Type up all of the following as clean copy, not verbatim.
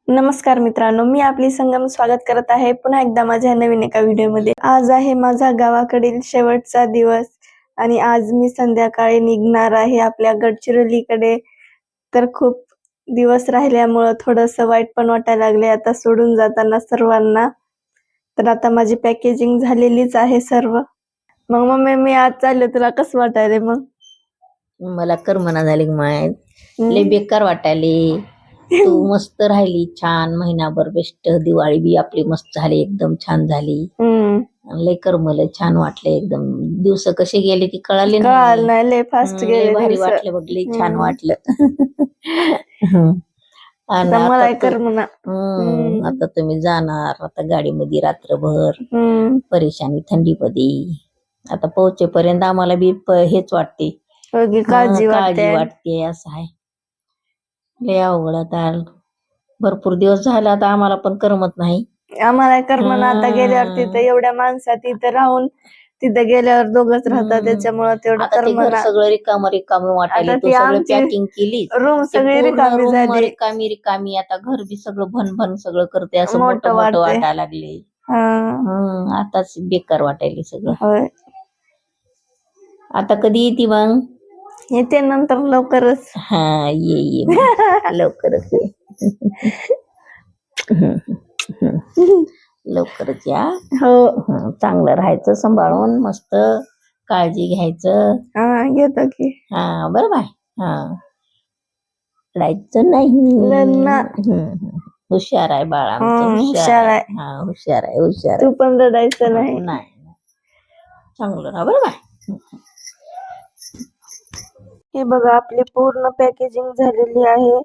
नमस्कार मित्रांनो, मी आपली संगम स्वागत करत आहे पुन्हा एकदा माझ्या नवीन एका व्हिडिओमध्ये. आज आहे माझा गावाकडील शेवटचा दिवस आणि आज मी संध्याकाळी निघणार आहे आपल्या गडचिरोलीकडे. तर खूप दिवस राहिल्यामुळं थोडंसं वाईट पण वाटायला लागले आता सोडून जाताना सर्वांना. तर आता माझी पॅकेजिंग झालेलीच आहे सर्व. मग मम्मी मी आज चालले, तुला कसं वाटायले मग? मला करमना झाली माय, लय बेकार वाटायले. तू मस्त राहिली, छान महिनाभर बेस्ट. दिवाळी बी आपली मस्त झाली, एकदम छान झाली. लय करमलं, छान वाटलं एकदम. दिवस कसे गेले की कळाले नाही, लय फास्ट लय गेले भारी दिवस. वाटलं बघ, लय छान वाटलं. आणि आता मला आता करमना. आता तुम्ही जाणार आता गाडीमध्ये रात्रभर, परेशानी थंडीमध्ये. आता पोहोचेपर्यंत आम्हाला बी हेच वाटते, काळजी वाटते. असं आहे, लय अवघड. आता भरपूर दिवस झाला, आता आम्हाला पण करमत नाही. आम्हाला करमना. आता गेल्यावर तिथं एवढ्या माणसात तिथं राहून तिथं गेल्यावर दोघच राहतात, त्याच्यामुळे तेवढं आता ते घर करमना. सगळं रिकाम वाटायला. तू सगळं पॅकिंग केली, रूम सगळी रिकामी झाली. रिकामी. आता घर बी सगळं भन सगळं करते, असं मोठं वाटायला लागले. आताच बेकार वाटायले सगळं. आता कधी येते मग? येते नंतर लवकरच. ये लवकरच ये. लवकरच या. हो, चांगलं राहायचं, सांभाळून मस्त काळजी घ्यायचं. घेतो की. बरं बाय. रडायचं नाही. हुशार आहे बाळा, हुशार आहे. हुशार आहे. तू पण रडायचं नाही. चांगलं राहा बरं बाय. हे बघा, आपली पूर्ण पॅकेजिंग झालेली आहे.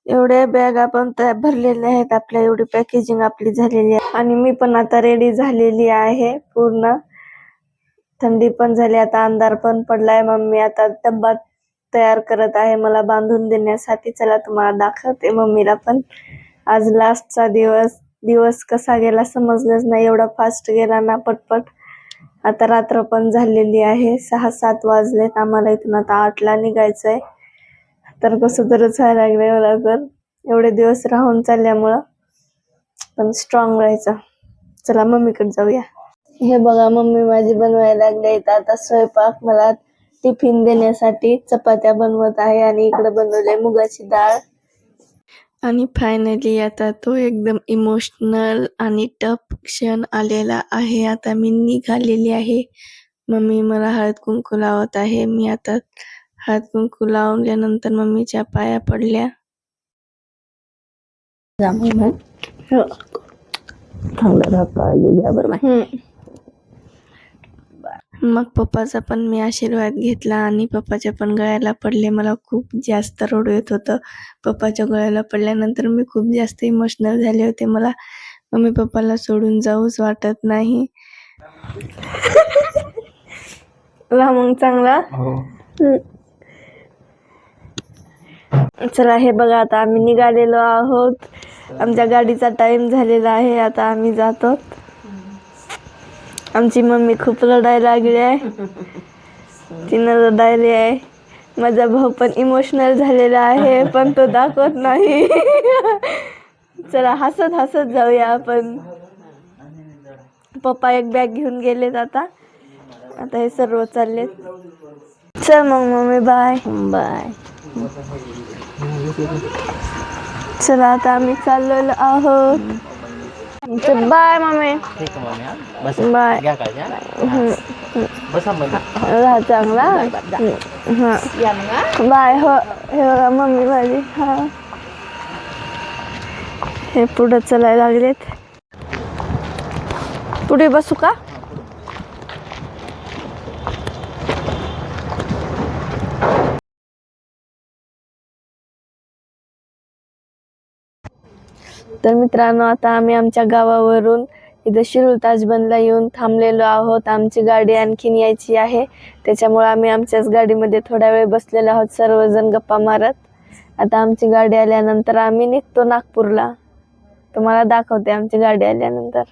एवढ्या बॅग आपण भरलेल्या आहेत, आपल्या एवढी पॅकेजिंग आपली झालेली आहे. आणि मी पण आता रेडी झालेली आहे पूर्ण. थंडी पण झाली, आता अंधार पण पडलाय. मम्मी आता डब्बा तयार करत आहे मला बांधून देण्यासाठी. चला तुम्हाला दाखवते मम्मीला पण. आज लास्टचा दिवस कसा गेला समजलंच नाही, एवढा फास्ट गेला ना पटपट. आता रात्र पण झालेली आहे, 6-7 वाजलेत. आम्हाला इथून आता 8ला निघायचंय. तर कसं तरच व्हायला लागलंय मला, तर एवढे दिवस राहून चालल्यामुळं. पण स्ट्रॉंग राहायचं. चला मम्मीकडे जाऊया. हे बघा, मम्मी माझी बनवायला लागले. आता स्वयंपाक मला टिफिन देण्यासाठी चपात्या बनवत आहे आणि इकडे बनवले मुगाची डाळ. आणि फायनली आता तो एकदम इमोशनल आणि टफ क्षण आलेला आहे. आता मी निघालेली आहे. मम्मी मला हळद कुंकू लावत आहे. मी आता हळद कुंकू लावल्यानंतर मम्मीच्या पाया पडल्या. मग पप्पाचा पण मी आशीर्वाद घेतला आणि पप्पाच्या पण गळ्याला पडले. मला खूप जास्त रडू येत होतं. पप्पाच्या गळ्याला पडल्यानंतर मी खूप जास्त इमोशनल झाले होते. मला मम्मी पप्पाला सोडून जाऊच वाटत नाही. मग चांगला. चला, हे बघा, आता आम्ही निघालेलो आहोत. आमच्या गाडीचा टाइम झालेला आहे, आता आम्ही जातो. आमची मम्मी खूप रडायला लागली आहे. तिनं रडायली आहे. माझा भाऊ पण इमोशनल झालेला आहे, पण तो दाखवत नाही. चला, हसत जाऊया आपण. पप्पा एक बॅग घेऊन गेलेत. आता हे सर्व चाललेत. चल मग मम्मी, बाय. चला, आता आम्ही चाललेलो आहोत. Bye mummy. बाय. राहा चांगला. बाय. हो, हे बघा मम्मी माझी. हे पुढे चालायला लागलेत. पुढे बसू का? तर मित्रांनो, आता आम्ही आमच्या गावावरून इथं शिरूर ताजबंदला येऊन थांबलेलो आहोत. आमची गाडी आणखीन यायची आहे, त्याच्यामुळे आम्ही आमच्याच गाडीमध्ये थोडा वेळ बसलेलो आहोत, सर्वजण गप्पा मारत. आता आमची गाडी आल्यानंतर आम्ही निघतो नागपूरला. तुम्हाला दाखवते आमची गाडी आल्यानंतर.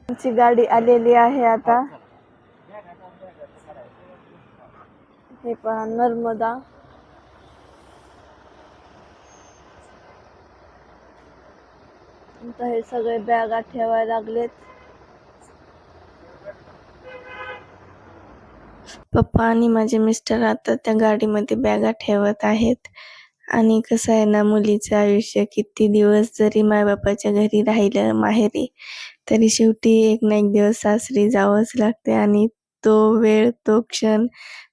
आमची गाडी आलेली आहे आता. हे पहा, नर्मदा. आता हे सगळे बॅगा ठेवायला लागलेत. पप्पा आणि माझे मिस्टर आता त्या गाडीमध्ये बॅगा ठेवत आहेत. आणि कसं आहे ना, मुलीचं आयुष्य किती दिवस जरी मायबापाच्या घरी राहिलं माहेरी, तरी शेवटी एक ना एक दिवस सासरी जावंच लागते. आणि तो वेळ, तो क्षण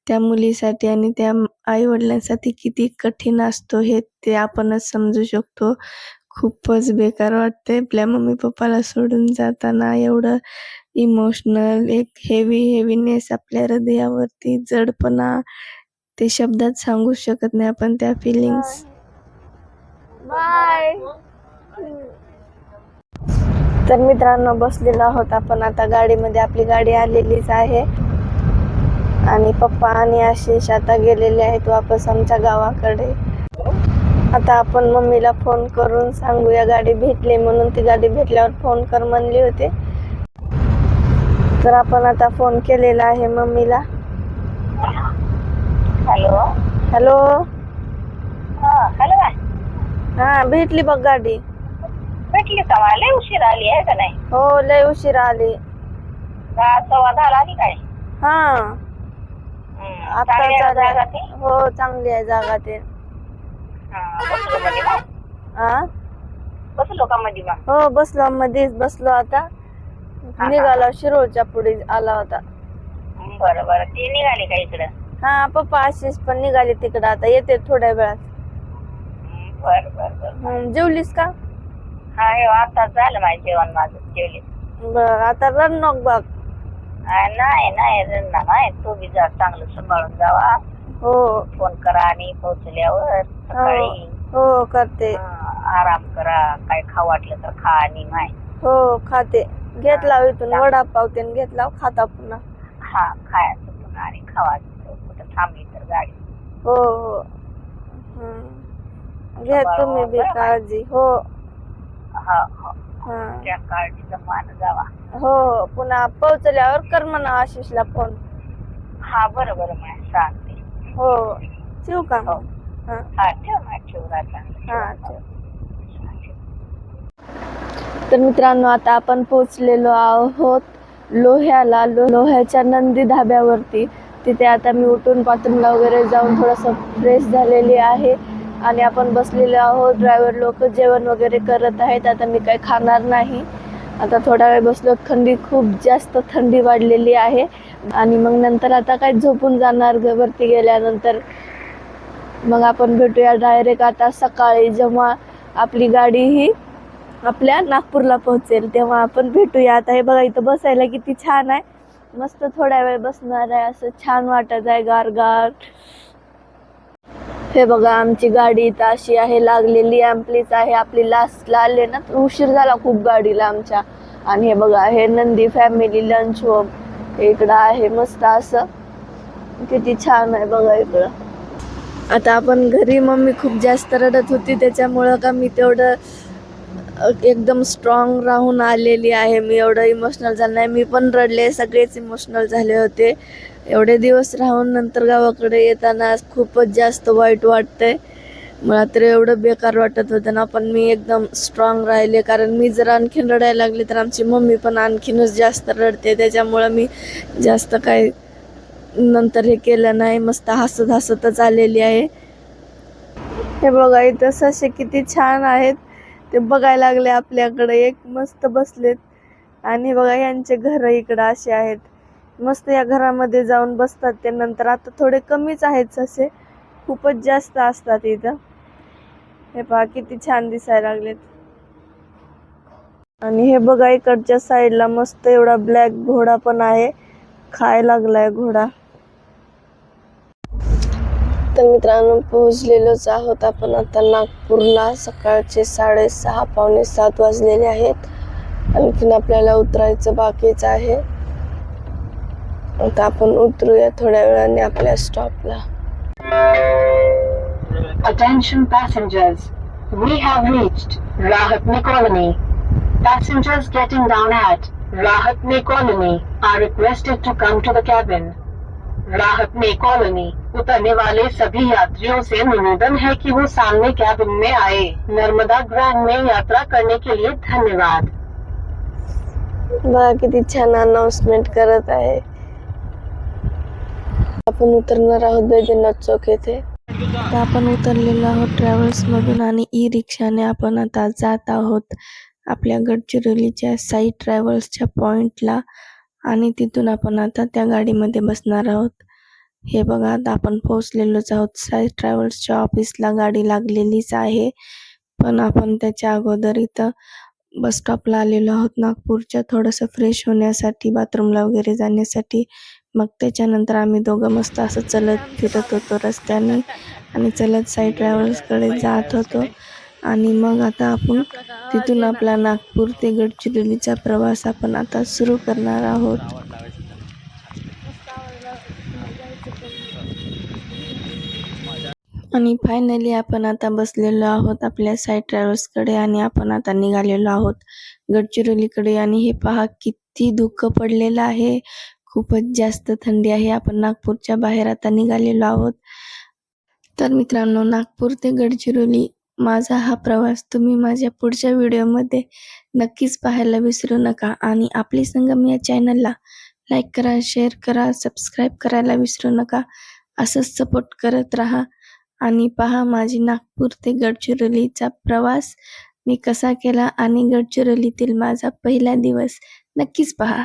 त्या मुलीसाठी आणि त्या आई वडिलांसाठी किती कठीण असतो हे ते आपणच समजू शकतो. खूपच बेकार वाटते आपल्या मम्मी पप्पाला सोडून जाताना. एवढं इमोशनल एक हेवीनेस आपल्या हृदयावरती, जडपणा, ते शब्दात सांगू शकत नाही आपण त्या फिलिंग्स. बाय. तर मित्रांनो, बसलेलो आहोत आपण आता गाडीमध्ये. आपली गाडी आलेलीच आहे आणि पप्पा आणि आशिष आता गेलेले आहेत वापस आमच्या गावाकडे. आता आपण मम्मीला फोन करून सांगूया गाडी भेटली म्हणून. ती गाडी भेटल्यावर फोन कर म्हणली होती. तर आपण आता फोन केलेला आहे मम्मीला. हॅलो. हॅलो. हॅलो. हा, भेटली बघ गाडी. भेटली का? मला उशीर आली आहे का नाही? हो, लय उशीर आली. 10:15 आली काय? हा, आता जागा ती? हो, चांगली आहे जागा ते. बसलो मध्ये मग? बसलो का मध्ये मग? हो, बसलो, मध्येच बसलो. आता निघाला, शिरोळच्या पुढे आला होता. बरं बरं. ती निघाली का इकडं? हा, पप्पा आशिष पण निघाले तिकडं. आता येते थोड्या वेळात. बर बर बर. जेवलीस का? हा, आता झालं माझं जेवण. माझं जेवली. बर, आता रन नको बघ. नाही नाही रडणार नाही. तू बी जा, चांगलं सांभाळून जावा. हो, फोन करा आणि पोहोचल्यावर सकाळी. हो करते. आराम करा. काय खाऊ वाटलं तर खा आणि नाही. हो, खाते. घेतला इथून वडापाव त्याने घेतला, खाता पुन्हा. हा, खायचं पुन्हा आणि खावायचं. कुठं थांबली तर गाडी. हो हो. घ्या तुम्ही बी काळजी. हो. हा हो. त्या काळजीचा मान जावा. हो, पुन्हा पोहोचल्यावर कर म्हणा आशिषला फोन. हा, बरं बरं. मी सांगते. हो, ठेवू का? हो. हा, ठेव आता. हा, ठेव. तर मित्रांनो, आता आपण पोहोचलेलो आहोत लोह्याला. लोह्याच्या नंदी धाब्यावरती. तिथे आता मी उठून बाथरूमला वगैरे जाऊन थोडंसं फ्रेश झालेली आहे आणि आपण बसलेलो आहोत. ड्रायव्हर लोक जेवण वगैरे करत आहेत. आता मी काही खाणार नाही. आता थोडा वेळ बसलो. थंडी, खूप जास्त थंडी वाढलेली आहे आणि मग नंतर आता काय झोपून जाणार वरती गेल्यानंतर. मग आपण भेटूया डायरेक्ट आता सकाळी, जेव्हा आपली गाडी ही आपल्या नागपूरला पोहोचेल तेव्हा आपण भेटूया. आता हे बघा, इथं बसायला किती छान आहे. मस्त थोड्या वेळ बसणार आहे. असं छान वाटत आहे, गारगार. हे बघा, आमची गाडी इथं अशी आहे, लागलेली आपलीच आहे. आपली लास्टला आले ना, उशीर झाला खूप गाडीला आमच्या. आणि हे बघा, हे नंदी फॅमिली लंच होम इकडं आहे. मस्त असं किती छान आहे बघा इकडं. आता आपण घरी, मम्मी खूप जास्त रडत होती त्याच्यामुळं का मी तेवढं एकदम स्ट्रॉंग राहून आलेली आहे. मी एवढं इमोशनल झालं नाही. मी पण रडले, सगळेच इमोशनल झाले होते. एवढे दिवस राहून नंतर गावाकडे येताना खूपच जास्त वाईट वाटतंय. मला तर एवढं बेकार वाटत होतं ना, पण मी एकदम स्ट्रॉंग राहिले. कारण मी जर आणखीन रडायला लागले तर आमची मम्मी पण आणखीनच जास्त रडते. त्याच्यामुळं मी जास्त काही नंतर हे केलं नाही. मस्त हसत हसतच आलेली आहे. हे बघा, इथं ससे किती छान आहेत. ते बघायला लागले आपल्याकडे. एक मस्त बसलेत. आणि बघा, यांचे घर इकडं असे आहेत. मस्त या घरामध्ये जाऊन बसतात ते. नंतर आता थोडे कमीच आहेत ससे, खूपच जास्त असतात इथं. हे पहा किती छान दिसायला लागलेत. आणि हे बघा, इकडच्या साईडला मस्त एवढा ब्लॅक घोडा पण आहे. खायला लागलाय घोडा. तर मित्रांनो, पोहोचलेलोच आहोत आपण आता नागपूरला. सकाळचे 6:30 पावणे 7 वाजलेले आहेत. आणखीन आपल्याला उतरायचं बाकीच आहे. आता आपण उतरूया थोड्या वेळाने आपल्या स्टॉपला. Attention passengers, we have reached Rahatne Colony. Passengers getting down at Rahatne Colony are requested to come to the cabin. Rahatne Colony उतरने वाले सभी यात्रियों से निवेदन है कि वो सामने कैबिन में आए। नर्मदा ग्रैंड में यात्रा करने के लिए धन्यवाद। बघा किती छान अनाउन्समेंट करत आहे. आपण उतरणार आहोत बैद्यनाथ चौक येथे. आता आपण उतरलेलो आहोत ट्रॅव्हल्स मधून आणि ई रिक्षाने आपण आता जात आहोत आपल्या गडचिरोलीच्या साई ट्रॅव्हल्सच्या पॉइंटला आणि तिथून आपण आता त्या गाडीमध्ये बसणार आहोत. हे बघा आता आपण पोहोचलेलोच आहोत. साई ट्रॅव्हल्सच्या ऑफिसला गाडी लागलेलीच आहे, पण आपण त्याच्या अगोदर इथं बस स्टॉपला आलेलो आहोत नागपूरच्या, थोडंसं फ्रेश होण्यासाठी, बाथरूमला वगैरे जाण्यासाठी. मग त्याच्यानंतर आम्ही दोघं मस्त असं चलत फिरत होतो रस्त्याने आणि चलत साई ट्रॅव्हल्सकडे जात होतो. आणि मग आता आपण तिथून आपला नागपूर ते गडचिरोलीचा प्रवास आपण आता सुरू करणार आहोत. आणि फायनली आपण आता बसलेलो आहोत आपल्या साई ट्रॅव्हल्सकडे आणि आपण आता निघालेलो आहोत गडचिरोलीकडे. आणि हे पहा किती धुकं पडलेलं आहे, खूपच जास्त थंडी आहे. आपण नागपूरच्या बाहेर आता निघालेलो आहोत. तर मित्रांनो, नागपूर ते गडचिरोली माझा हा प्रवास तुम्ही माझ्या पुढच्या व्हिडिओमध्ये नक्कीच पाहायला विसरू नका. आणि आपली संगम या चॅनलला लाईक करा, शेअर करा, सबस्क्राईब करायला विसरू नका. असंच सपोर्ट करत राहा आणि पहा माझी नागपूर ते गडचिरोलीचा प्रवास मी कसा केला आणि गडचिरोलीतील माझा पहिला दिवस नक्कीच पहा.